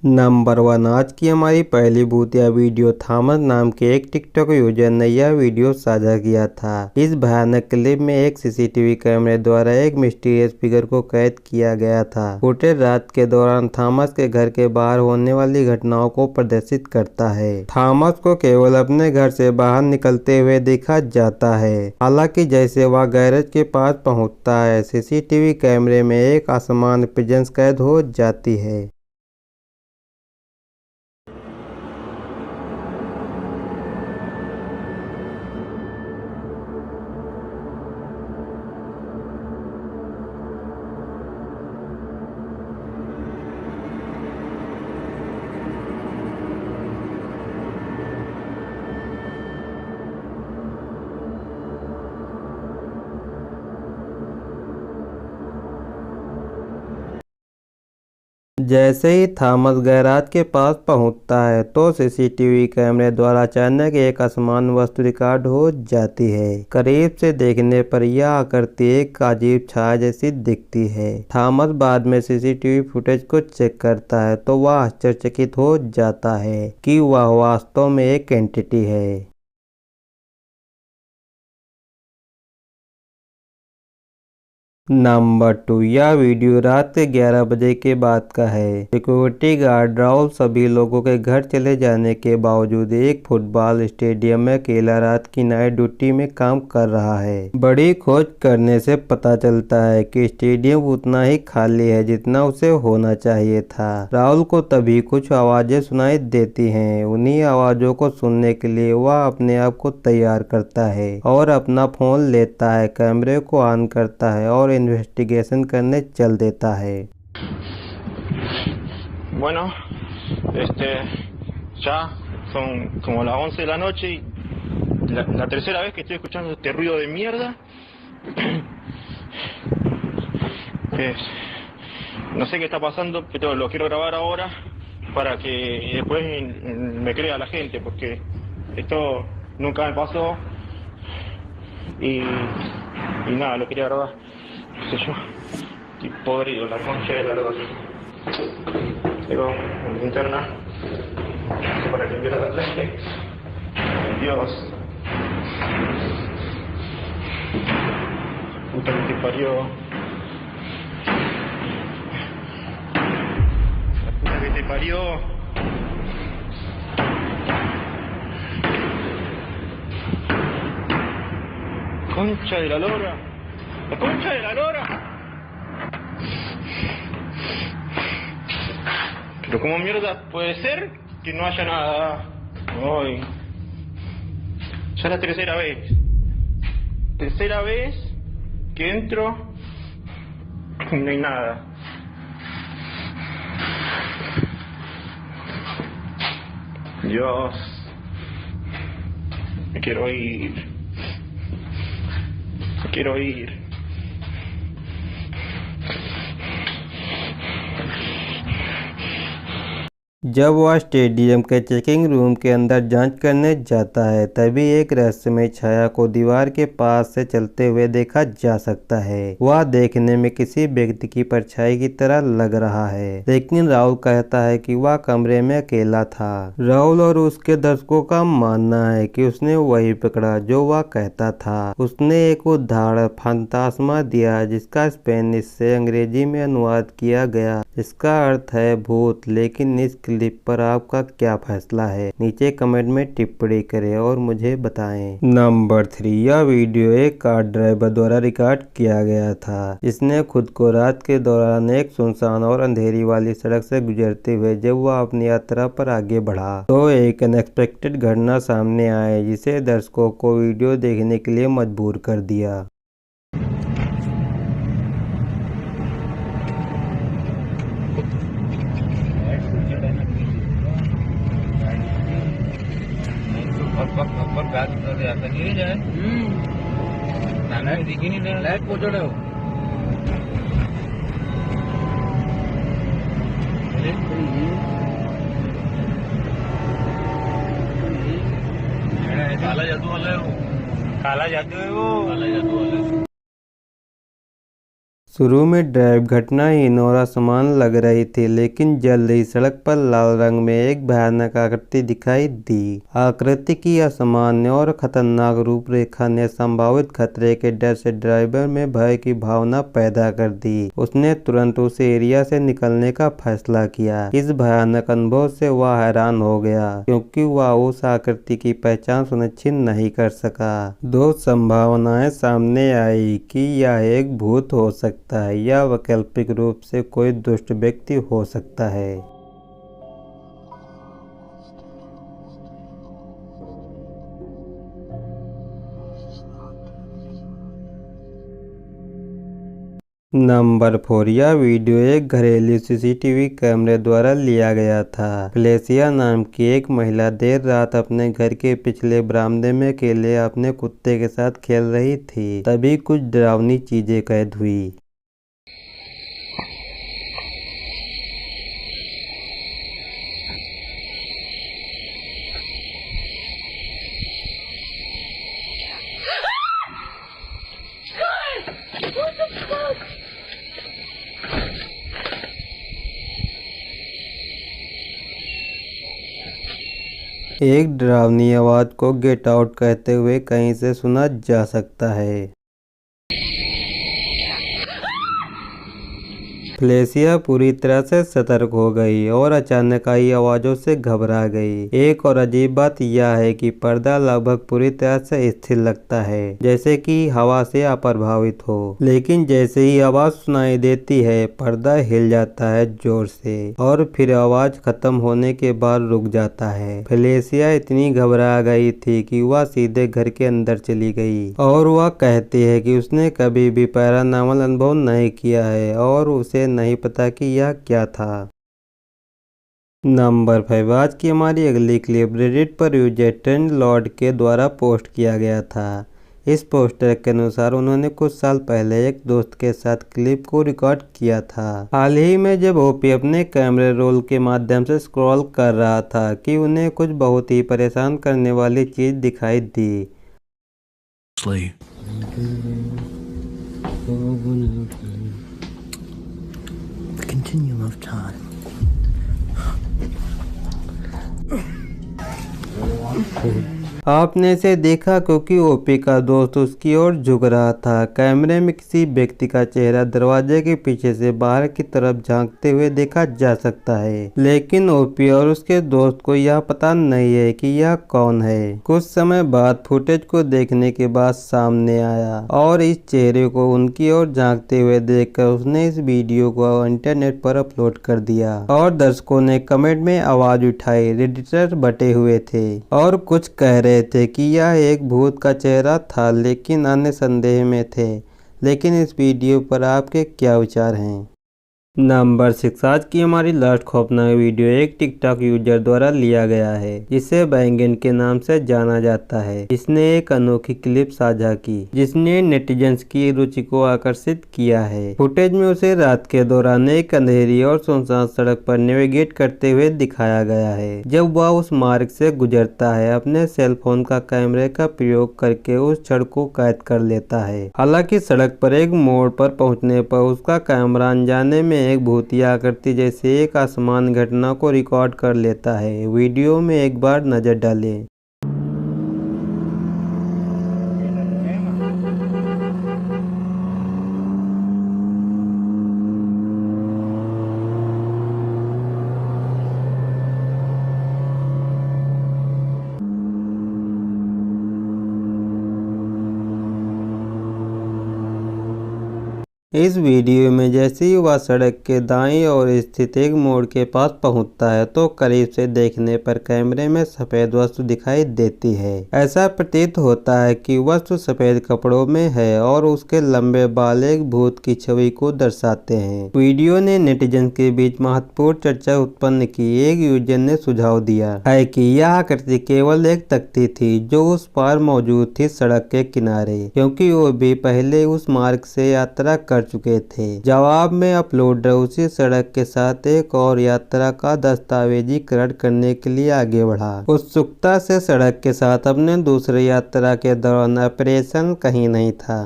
Number 1 आज की हमारी पहली भूतिया वीडियो थॉमस नाम के एक टिकटॉक यूजर ने यह वीडियो साझा किया था। इस भयानक क्लिप में एक सीसीटीवी कैमरे द्वारा एक मिस्टीरियस फिगर को कैद किया गया था। फुटेज रात के दौरान थॉमस के घर के बाहर होने वाली घटनाओं को प्रदर्शित करता है। थॉमस को केवल अपने घर से बाहर निकलते हुए देखा जाता है। हालांकि जैसे वह गैरेज के पास पहुंचता है, सीसीटीवी कैमरे में एक आसमान प्रेजेंस कैद हो जाती है। जैसे ही थॉमस गैराज के पास पहुंचता है तो सीसीटीवी कैमरे द्वारा अचानक एक असमान वस्तु रिकॉर्ड हो जाती है। करीब से देखने पर यह आकृति एक अजीब छाया जैसी दिखती है। थॉमस बाद में सीसीटीवी फुटेज को चेक करता है तो वह आश्चर्यचकित हो जाता है कि वह वास्तव में एक एंटिटी है। नंबर 2 यह वीडियो रात के 11 बजे के बाद का है। सिक्योरिटी गार्ड राहुल सभी लोगों के घर चले जाने के बावजूद एक फुटबॉल स्टेडियम में अकेला रात की नाइट ड्यूटी में काम कर रहा है। बड़ी खोज करने से पता चलता है कि स्टेडियम उतना ही खाली है जितना उसे होना चाहिए था। राहुल को तभी कुछ आवाजें सुनाई देती हैं। उन्हीं आवाजों को सुनने के लिए वह अपने आप को तैयार करता है और अपना फोन लेता है, कैमरे को ऑन करता है और इन्वेस्टिगेशन करने चल देता है। Bueno, ya son como las 11 de la noche y la tercera vez que estoy escuchando este ruido de mierda. No sé qué está pasando, pero lo quiero grabar ahora para que después me crea la gente, porque esto nunca me pasó y nada, lo quería grabar. No sé yo, estoy podrido, la concha de la lora. Tengo una linterna para que viera la tele. Dios. Puta que te parió. La puta que te parió. Concha de la lora. La concha de la lora. Pero ¿cómo mierda puede ser que no haya nada hoy? Ya es la tercera vez. Tercera vez que entro y no hay nada. Dios. Me quiero ir. Me quiero ir. जब वह stadium के checking room के अंदर जांच करने जाता है तभी एक रहस्यमय छाया को दीवार के पास से चलते हुए देखा जा सकता है। वह देखने में किसी व्यक्ति की परछाई की तरह लग रहा है, लेकिन राहुल कहता है कि वह कमरे में अकेला था। राहुल और उसके दर्शकों का मानना है कि उसने वही पकड़ा जो वह कहता था। उसने एक उदाहरण फंतास्मा दिया जिसका स्पेनिश से अंग्रेजी में अनुवाद किया गया। इसका अर्थ है भूत। लेकिन इस क्लिप पर आपका क्या फैसला है? नीचे कमेंट में टिप्पणी करें और मुझे बताएं। नंबर 3 यह वीडियो एक कार ड्राइवर द्वारा रिकॉर्ड किया गया था, जिसने खुद को रात के दौरान एक सुनसान और अंधेरी वाली सड़क से गुजरते हुए जब वह अपनी यात्रा पर आगे बढ़ा तो एक अनएक्सपेक्टेड घटना सामने आई जिसे दर्शकों को वीडियो देखने के लिए मजबूर कर दिया। लाइट पोचड़े हो काला जादू वाला है वो। काला जादू है वो। काला जादू वाला है। शुरू में ड्राइव घटनाहीन और असमान लग रही थी, लेकिन जल्द ही सड़क पर लाल रंग में एक भयानक आकृति दिखाई दी। आकृति की असामान्य और खतरनाक रूपरेखा ने संभावित खतरे के डर से ड्राइवर में भय की भावना पैदा कर दी। उसने तुरंत उस एरिया से निकलने का फैसला किया। इस भयानक अनुभव से वह हैरान हो गया, क्योंकि वह उस आकृति की पहचान सुनिश्चित नहीं कर सका। दो संभावनाएं सामने आई कि यह एक भूत हो सकता है या वैकल्पिक रूप से कोई दुष्ट व्यक्ति हो सकता है। नंबर 4, यह वीडियो एक घरेलू सीसीटीवी कैमरे द्वारा लिया गया था। फेलिसिया नाम की एक महिला देर रात अपने घर के पिछले बरामदे में अकेले अपने कुत्ते के साथ खेल रही थी। तभी कुछ डरावनी चीजें कैद हुई। एक डरावनी आवाज को गेट आउट कहते हुए कहीं से सुना जा सकता है। फेलिसिया पूरी तरह से सतर्क हो गई और अचानक आई आवाजों से घबरा गई। एक और अजीब बात यह है कि पर्दा लगभग पूरी तरह से स्थिर लगता है, जैसे कि हवा से अप्रभावित हो। लेकिन जैसे ही आवाज सुनाई देती है, पर्दा हिल जाता है जोर से और फिर आवाज खत्म होने के बाद रुक जाता है। फेलिसिया इतनी घबरा गई थी कि वह सीधे घर के अंदर चली गई और वह कहती है कि उसने कभी भी पैरानॉर्मल अनुभव नहीं किया है और उसे नहीं पता कि यह क्या था। नंबर 5, आज की हमारी अगली क्लिप रेडिट पर यूजर ट्रेंड लॉर्ड के द्वारा पोस्ट किया गया था। इस पोस्टर के अनुसार उन्होंने कुछ साल पहले एक दोस्त के साथ क्लिप को रिकॉर्ड किया था। हाल ही में जब ओपी अपने कैमरे रोल के माध्यम से स्क्रॉल कर रहा था कि उन्हें कुछ बहुत ही परेशान करने वाली चीज दिखाई दी। Continuum of time. आपने इसे देखा क्योंकि ओपी का दोस्त उसकी ओर झुक रहा था। कैमरे में किसी व्यक्ति का चेहरा दरवाजे के पीछे से बाहर की तरफ झांकते हुए देखा जा सकता है, लेकिन ओपी और उसके दोस्त को यह पता नहीं है कि यह कौन है। कुछ समय बाद फुटेज को देखने के बाद सामने आया और इस चेहरे को उनकी ओर झांकते हुए देखकर उसने इस वीडियो को इंटरनेट पर अपलोड कर दिया और दर्शकों ने कमेंट में आवाज उठाई। रेडिटर बटे हुए थे और कुछ कह रहे थे कि यह एक भूत का चेहरा था, लेकिन अन्य संदेह में थे। लेकिन इस वीडियो पर आपके क्या विचार हैं? नंबर 6, आज की हमारी लास्ट खौफनाक वीडियो एक टिकटॉक यूजर द्वारा लिया गया है, जिसे बैंगन के नाम से जाना जाता है। इसने एक अनोखी क्लिप साझा की जिसने नेटिजन्स की रुचि को आकर्षित किया है। फुटेज में उसे रात के दौरान एक अंधेरी और सुनसान सड़क पर नेविगेट करते हुए दिखाया गया है। जब वह उस मार्ग से गुजरता है, अपने सेलफोन का कैमरे का प्रयोग करके उस क्षण को कैद कर लेता है। हालांकि सड़क पर एक मोड़ पर पहुंचने पर उसका कैमरा अनजाने में एक भूतिया आकृति जैसे एक आसमान घटना को रिकॉर्ड कर लेता है। वीडियो में एक बार नजर डालें। इस वीडियो में जैसे ही वह सड़क के दाईं ओर स्थित एक मोड़ के पास पहुंचता है तो करीब से देखने पर कैमरे में सफेद वस्तु दिखाई देती है। ऐसा प्रतीत होता है कि वस्तु सफेद कपड़ों में है और उसके लंबे बाल एक भूत की छवि को दर्शाते हैं। वीडियो ने नेटिजन के बीच महत्वपूर्ण चर्चा उत्पन्न की। एक यूजर ने सुझाव दिया है कि यह आकृति केवल एक तख्ती थी जो उस पार मौजूद थी सड़क के किनारे, क्योंकि वो भी पहले उस मार्ग से यात्रा कर चुके थे। जवाब में अपलोडर उसी सड़क के साथ एक और यात्रा का दस्तावेजीकरण करने के लिए आगे बढ़ा। उत्सुकता से सड़क के साथ अपने दूसरे यात्रा के दौरान ऑपरेशन कहीं नहीं था।